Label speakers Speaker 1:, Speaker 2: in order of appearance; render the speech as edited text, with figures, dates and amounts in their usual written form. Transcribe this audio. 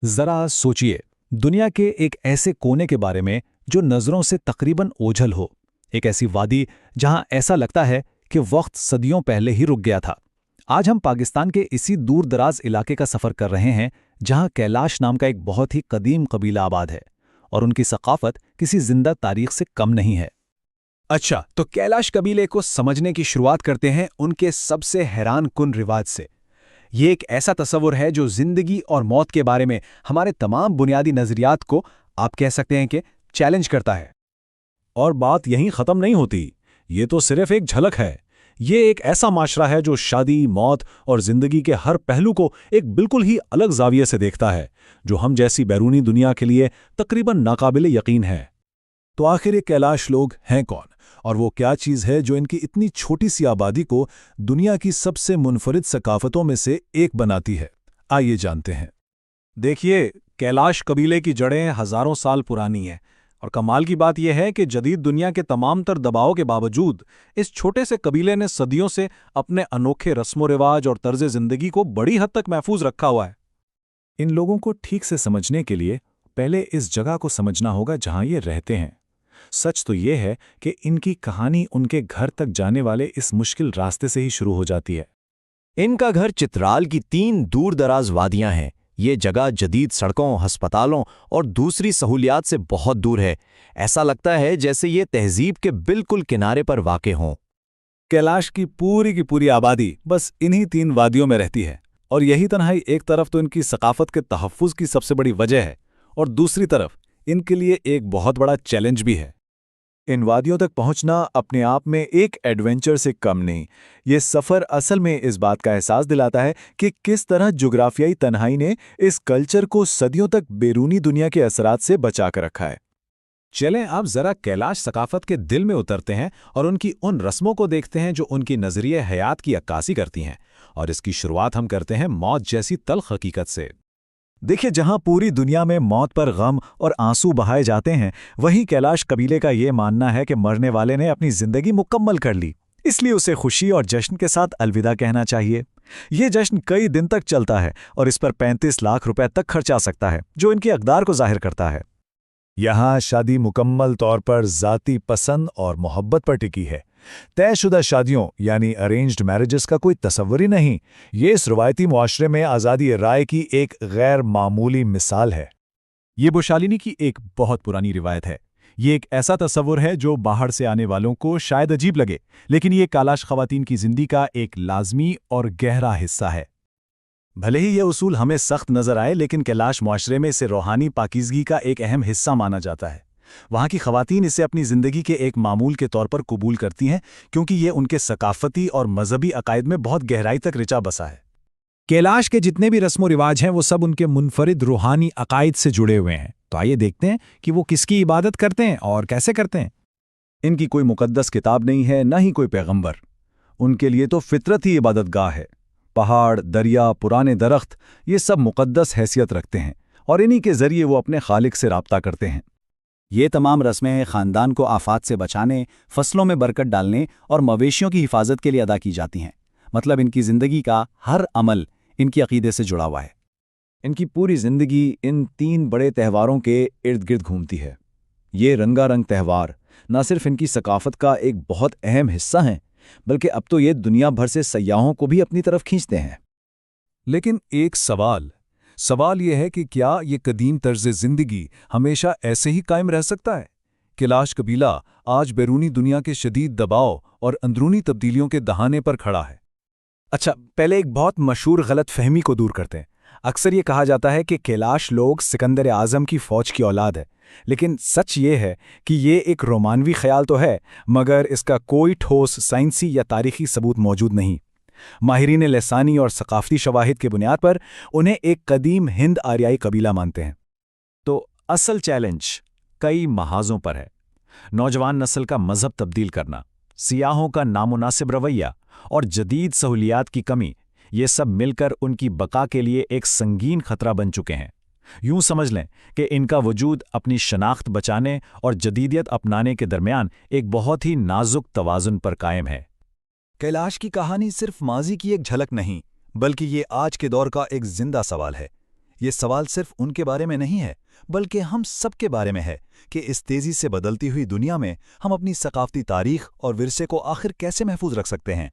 Speaker 1: ज़रा सोचिए, दुनिया के एक ऐसे कोने के बारे में जो नज़रों से तकरीबन ओझल हो, एक ऐसी वादी जहां ऐसा लगता है कि वक्त सदियों पहले ही रुक गया था। आज हम पाकिस्तान के इसी दूर दराज इलाके का सफ़र कर रहे हैं, जहां कैलाश नाम का एक बहुत ही कदीम कबीला आबाद है और उनकी सकाफत किसी जिंदा तारीख से कम नहीं है।
Speaker 2: अच्छा, तो कैलाश कबीले को समझने की शुरुआत करते हैं उनके सबसे हैरान कुन रिवाज से। ये एक ऐसा तस्वुर है जो जिंदगी और मौत के बारे में हमारे तमाम बुनियादी नजरियात को, आप कह सकते हैं कि, चैलेंज करता है।
Speaker 1: और बात यहीं ख़त्म नहीं होती। ये तो सिर्फ एक झलक है। ये एक ऐसा माशरा है जो शादी, मौत और जिंदगी के हर पहलू को एक बिल्कुल ही अलग जाविये से देखता है, जो हम जैसी बैरूनी दुनिया के लिए तकरीबन नाकाबिले यकीन है। तो आखिर ये कैलाश लोग हैं कौन, और वो क्या चीज़ है जो इनकी इतनी छोटी सी आबादी को दुनिया की सबसे मुनफरिद सकाफतों में से एक बनाती है? आइए जानते हैं। देखिए, कैलाश कबीले की जड़ें हज़ारों साल पुरानी हैं, और कमाल की बात यह है कि जदीद दुनिया के तमाम तर दबाव के बावजूद इस छोटे से कबीले ने सदियों से अपने अनोखे रस्मो रिवाज और तर्ज ज़िंदगी को बड़ी हद तक महफूज रखा हुआ है। इन लोगों को ठीक से समझने के लिए पहले इस जगह को समझना होगा जहां ये रहते हैं। सच तो ये है कि इनकी कहानी उनके घर तक जाने वाले इस मुश्किल रास्ते से ही शुरू हो जाती है।
Speaker 3: इनका घर चित्राल की 3 दूर दराज वादियां हैं। ये जगह जदीद सड़कों, अस्पतालों और दूसरी सहूलियात से बहुत दूर है। ऐसा लगता है जैसे ये तहजीब के बिल्कुल किनारे पर वाक़े हों।
Speaker 1: कैलाश की पूरी आबादी बस इन्हीं 3 वादियों में रहती है, और यही तन्हाई एक तरफ तो इनकी सकाफत के तहफ़्फ़ुज़ की सबसे बड़ी वजह है, और दूसरी तरफ इनके लिए एक बहुत बड़ा चैलेंज भी है। इन वादियों तक पहुंचना अपने आप में एक एडवेंचर से कम नहीं। ये सफ़र असल में इस बात का एहसास दिलाता है कि किस तरह जुग्राफियाई तन्हाई ने इस कल्चर को सदियों तक बैरूनी दुनिया के असरात से बचा कर रखा है। चलें अब ज़रा कैलाश सकाफत के दिल में उतरते हैं और उनकी उन रस्मों को देखते हैं जो उनकी नज़रिए हयात की अक्कासी करती हैं। और इसकी शुरुआत हम करते हैं मौत जैसी तल्ख़ हकीकत से। देखिए, जहां पूरी दुनिया में मौत पर गम और आंसू बहाए जाते हैं, वहीं कैलाश कबीले का ये मानना है कि मरने वाले ने अपनी जिंदगी मुकम्मल कर ली, इसलिए उसे खुशी और जश्न के साथ अलविदा कहना चाहिए। ये जश्न कई दिन तक चलता है और इस पर 35 लाख रुपए तक खर्चा सकता है, जो इनकी अक़दार को जाहिर करता है। यहाँ शादी मुकम्मल तौर पर ज़ाती पसंद और मोहब्बत पर टिकी है। तयशुदा शादियों यानी अरेंज्ड मैरिजेस का कोई तस्वर ही नहीं। ये इस रवायती मुआशरे में आज़ादी राय की एक गैर मामूली मिसाल है। ये बुशालिनी की एक बहुत पुरानी रिवायत है। ये एक ऐसा तस्वर है जो बाहर से आने वालों को शायद अजीब लगे, लेकिन ये कैलाश ख़वातीन की ज़िंदगी का एक लाजमी और गहरा हिस्सा है। भले ही यह उसूल हमें सख्त नज़र आए, लेकिन कैलाश मुआशरे में इसे रूहानी पाकीज़गी का एक अहम हिस्सा माना जाता है। वहाँ की ख़वातीन इसे अपनी ज़िंदगी के एक मामूल के तौर पर कबूल करती हैं, क्योंकि ये उनके सकाफ़ती और मजहबी अकायद में बहुत गहराई तक रिचा बसा है। कैलाश के जितने भी रस्म व रिवाज हैं, वो सब उनके मुनफरिद रूहानी अकायद से जुड़े हुए हैं। तो आइए देखते हैं कि वो किसकी इबादत करते हैं और कैसे करते हैं। इनकी कोई मुकद्दस किताब नहीं है, न ही कोई पैगंबर। उनके लिए तो फितरत ही इबादतगाह है। पहाड़, दरिया, पुराने दरख्त, ये सब मुकद्दस हैसियत रखते हैं, और इन्हीं के ज़रिए वो अपने खालिक से राब्ता करते हैं। ये तमाम रस्में ख़ानदान को आफात से बचाने, फसलों में बरकत डालने और मवेशियों की हिफाजत के लिए अदा की जाती हैं। मतलब इनकी ज़िंदगी का हर अमल इनकी अक़ीदे से जुड़ा हुआ है। इनकी पूरी ज़िंदगी इन 3 बड़े त्योहारों के इर्द गिर्द घूमती है। ये रंगारंग त्यौहार न सिर्फ इनकी सकाफत का एक बहुत अहम हिस्सा हैं, बल्कि अब तो ये दुनिया भर से सयाहों को भी अपनी तरफ खींचते हैं। लेकिन एक सवाल यह है कि क्या ये कदीम तर्ज ज़िंदगी हमेशा ऐसे ही कायम रह सकता है? कैलाश कबीला आज बैरूनी दुनिया के शदीद दबाव और अंदरूनी तब्दीलियों के दहाने पर खड़ा है। अच्छा, पहले एक बहुत मशहूर गलत फहमी को दूर करते हैं। अक्सर ये कहा जाता है कि कैलाश लोग सिकंदर आज़म की फ़ौज की औलाद है, लेकिन सच ये है कि ये एक रोमानवी ख्याल तो है, मगर इसका कोई ठोस साइंसी या तारीख़ी सबूत मौजूद नहीं। माहिरीन लसानी और सकाफ़ती शवाहिद के बुनियाद पर उन्हें एक कदीम हिंद आर्याई कबीला मानते हैं। तो असल चैलेंज कई महाज़ों पर है। नौजवान नस्ल का मज़हब तब्दील करना, सियाहों का नामुनासिब रवैया और जदीद सहूलियात की कमी, ये सब मिलकर उनकी बका के लिए एक संगीन खतरा बन चुके हैं। यूं समझ लें कि इनका वजूद अपनी शनाख्त बचाने और जदीदियत अपनाने के दरमियान एक बहुत ही नाजुक तवाज़ुन पर कायम है। कैलाश की कहानी सिर्फ माजी की एक झलक नहीं, बल्कि ये आज के दौर का एक जिंदा सवाल है। یہ سوال صرف ان کے بارے میں نہیں ہے بلکہ ہم سب کے بارے میں ہے کہ اس تیزی سے بدلتی ہوئی دنیا میں ہم اپنی ثقافتی تاریخ اور ورثے کو آخر کیسے محفوظ رکھ سکتے ہیں۔